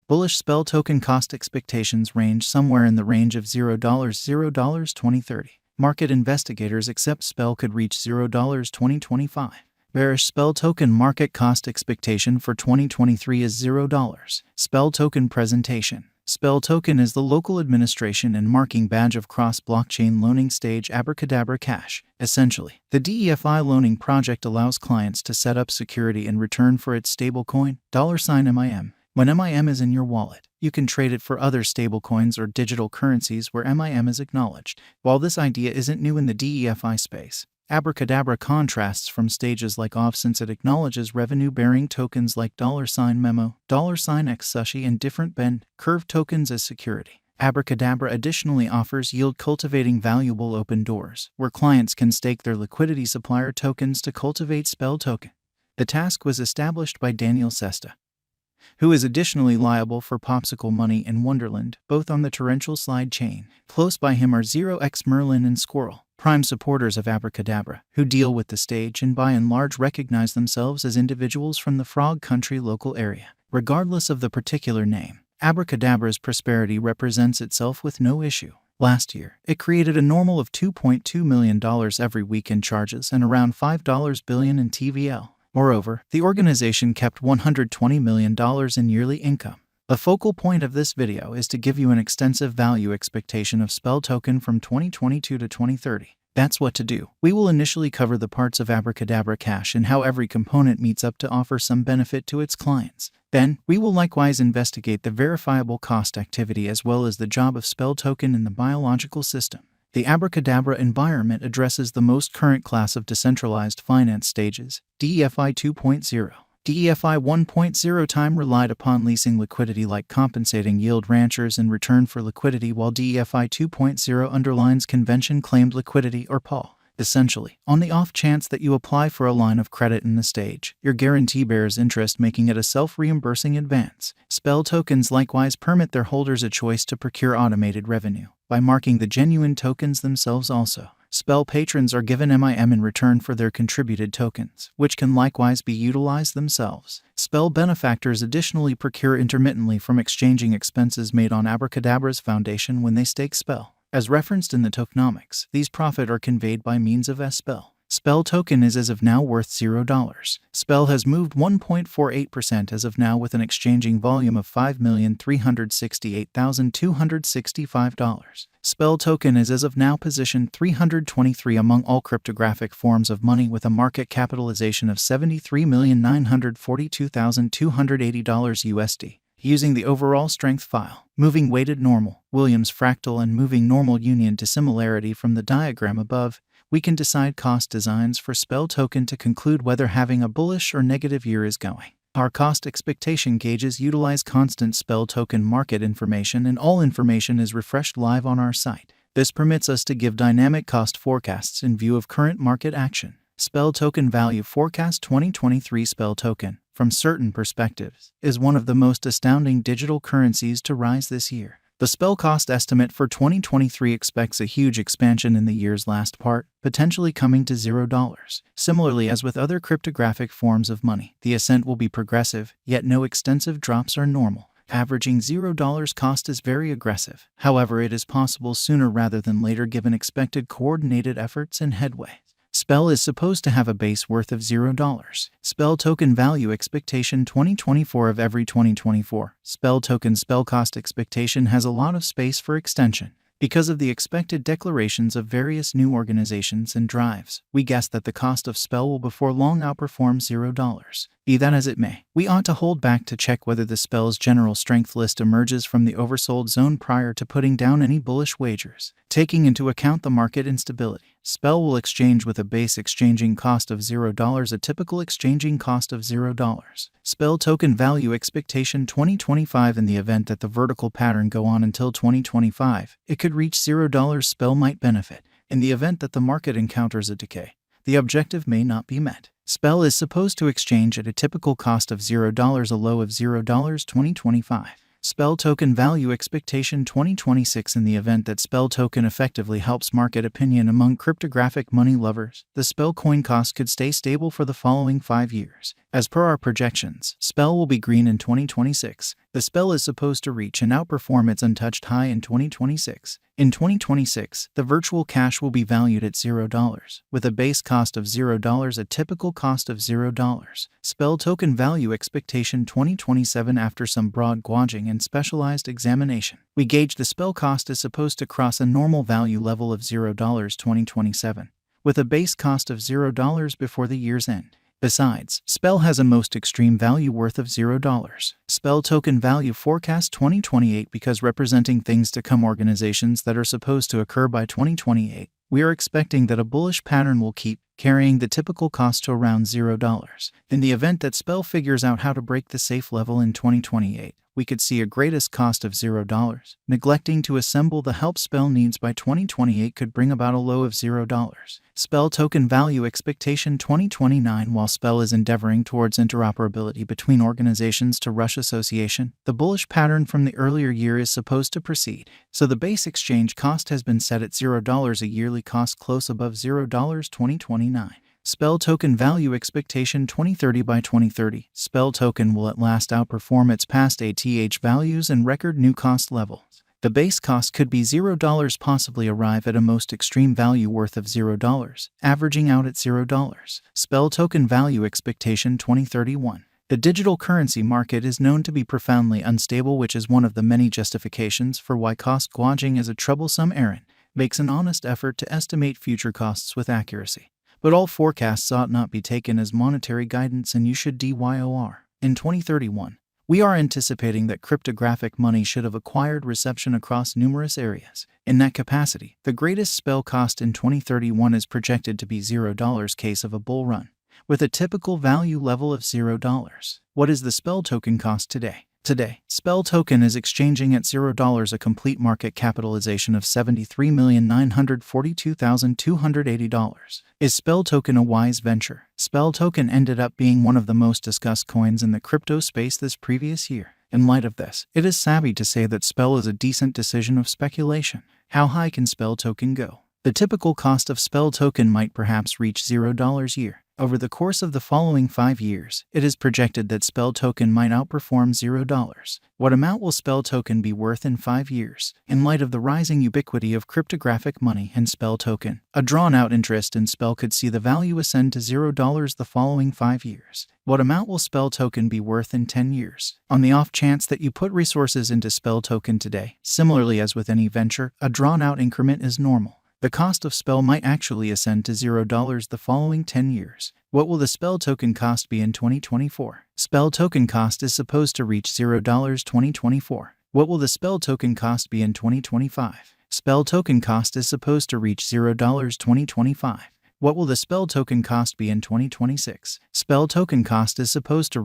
Bullish SPEL token cost expectations range somewhere in the range of $0 $2030. Market investigators accept SPEL could reach $0 2025. Bearish SPEL token market cost expectation for 2023 is $0. SPEL token presentation. SPEL token is the local administration and marking badge of cross-blockchain loaning stage Abracadabra Cash. Essentially, the DeFi loaning project allows clients to set up security in return for its stablecoin, $MIM. When MIM is in your wallet, you can trade it for other stablecoins or digital currencies where MIM is acknowledged. While this idea isn't new in the DeFi space, Abracadabra contrasts from stages like OFF since it acknowledges revenue-bearing tokens like $Memo, $Xsushi, and different bend curve tokens as security. Abracadabra additionally offers yield-cultivating valuable open doors, where clients can stake their liquidity supplier tokens to cultivate SPEL token. The task was established by Daniel Sesta, who is additionally liable for Popsicle Money and Wonderland, both on the Torrential Slide chain. Close by him are 0x Merlin and Squirrel, prime supporters of Abracadabra, who deal with the stage and by and large recognize themselves as individuals from the Frog Country local area. Regardless of the particular name, Abracadabra's prosperity represents itself with no issue. Last year, it created a normal of $2.2 million every week in charges and around $5 billion in TVL. Moreover, the organization kept $120 million in yearly income. The focal point of this video is to give you an extensive value expectation of SPEL token from 2022 to 2030. That's what to do. We will initially cover the parts of Abracadabra Cash and how every component meets up to offer some benefit to its clients. Then, we will likewise investigate the verifiable cost activity as well as the job of SPEL token in the biological system. The Abracadabra environment addresses the most current class of decentralized finance stages, DeFi 2.0. DeFi 1.0 time relied upon leasing liquidity like compensating yield ranchers in return for liquidity, while DeFi 2.0 underlines convention-claimed liquidity or PAL. Essentially, on the off chance that you apply for a line of credit in the stage, your guarantee bears interest, making it a self-reimbursing advance. SPEL tokens likewise permit their holders a choice to procure automated revenue by marking the genuine tokens themselves also. SPEL patrons are given MIM in return for their contributed tokens, which can likewise be utilized themselves. SPEL benefactors additionally procure intermittently from exchanging expenses made on Abracadabra's foundation when they stake SPEL. As referenced in the tokenomics, these profit are conveyed by means of SPEL. SPEL token is as of now worth $0. SPEL has moved 1.48% as of now with an exchanging volume of $5,368,265. SPEL token is as of now positioned 323 among all cryptographic forms of money with a market capitalization of $73,942,280 USD. Using the overall strength file, moving weighted normal, Williams fractal, and moving normal union dissimilarity from the diagram above, we can decide cost designs for SPEL token to conclude whether having a bullish or negative year is going. Our cost expectation gauges utilize constant SPEL token market information, and all information is refreshed live on our site. This permits us to give dynamic cost forecasts in view of current market action. SPEL token value forecast 2023. SPEL token, from certain perspectives, is one of the most astounding digital currencies to rise this year. The SPEL cost estimate for 2023 expects a huge expansion in the year's last part, potentially coming to $0. Similarly, as with other cryptographic forms of money, the ascent will be progressive, yet no extensive drops are normal. Averaging $0 cost is very aggressive. However, it is possible sooner rather than later given expected coordinated efforts and headway. SPEL is supposed to have a base worth of $0. SPEL token value expectation 2024 of every 2024. SPEL token SPEL cost expectation has a lot of space for extension. Because of the expected declarations of various new organizations and drives, we guess that the cost of SPEL will before long outperform $0. Be that as it may, we ought to hold back to check whether the SPEL's general strength list emerges from the oversold zone prior to putting down any bullish wagers. Taking into account the market instability, SPEL will exchange with a base exchanging cost of $0, a typical exchanging cost of $0. SPEL token value expectation 2025. In the event that the vertical pattern go on until 2025, it could reach $0. SPEL might benefit. In the event that the market encounters a decay, the objective may not be met. SPEL is supposed to exchange at a typical cost of $0, a low of $0 2025. SPEL token value expectation 2026. In the event that SPEL token effectively helps market opinion among cryptographic money lovers, the SPEL coin cost could stay stable for the following 5 years. As per our projections, SPEL will be green in 2026. The spell is supposed to reach and outperform its untouched high in 2026. In 2026, the virtual cash will be valued at $0, with a base cost of $0, a typical cost of $0. Spell token value expectation 2027. After some broad gauging and specialized examination, we gauge the spell cost is supposed to cross a normal value level of $0 2027, with a base cost of $0 before the year's end. Besides, Spell has a most extreme value worth of $0. Spell token value forecast 2028. Because representing things to come, organizations that are supposed to occur by 2028, we are expecting that a bullish pattern will keep carrying the typical cost to around $0. In the event that Spell figures out how to break the safe level in 2028, we could see a greatest cost of $0. Neglecting to assemble the help Spell needs by 2028 could bring about a low of $0. Spell token value expectation 2029. While Spell is endeavoring towards interoperability between organizations to rush association, the bullish pattern from the earlier year is supposed to proceed, so the base exchange cost has been set at $0, a yearly cost close above $0 2029. Spell token value expectation 2030. By 2030, Spell token will at last outperform its past ATH values and record new cost levels. The base cost could be $0, possibly arrive at a most extreme value worth of $0, averaging out at $0. Spell token value expectation 2031. The digital currency market is known to be profoundly unstable, which is one of the many justifications for why cost gauging is a troublesome errand. Makes an honest effort to estimate future costs with accuracy. But all forecasts ought not be taken as monetary guidance, and you should DYOR. In 2031, we are anticipating that cryptographic money should have acquired reception across numerous areas. In that capacity, the greatest spell cost in 2031 is projected to be $0 case of a bull run, with a typical value level of $0. What is the spell token cost today? Today, Spell token is exchanging at $0, a complete market capitalization of $73,942,280. Is Spell token a wise venture? Spell token ended up being one of the most discussed coins in the crypto space this previous year. In light of this, it is savvy to say that Spell is a decent decision of speculation. How high can Spell token go? The typical cost of Spell token might perhaps reach $0 a year. Over the course of the following 5 years, it is projected that Spell token might outperform $0. What amount will Spell token be worth in 5 years? In light of the rising ubiquity of cryptographic money and Spell token, a drawn-out interest in Spell could see the value ascend to $0 the following 5 years. What amount will Spell token be worth in 10 years? On the off chance that you put resources into Spell token today, similarly as with any venture, a drawn-out increment is normal. The cost of Spell might actually ascend to $0 the following 10 years. What will the Spell token cost be in 2024? Spell token cost is supposed to reach $0 2024. What will the Spell token cost be in 2025? Spell token cost is supposed to reach $0 2025. What will the Spell token cost be in 2026? Spell token cost is supposed to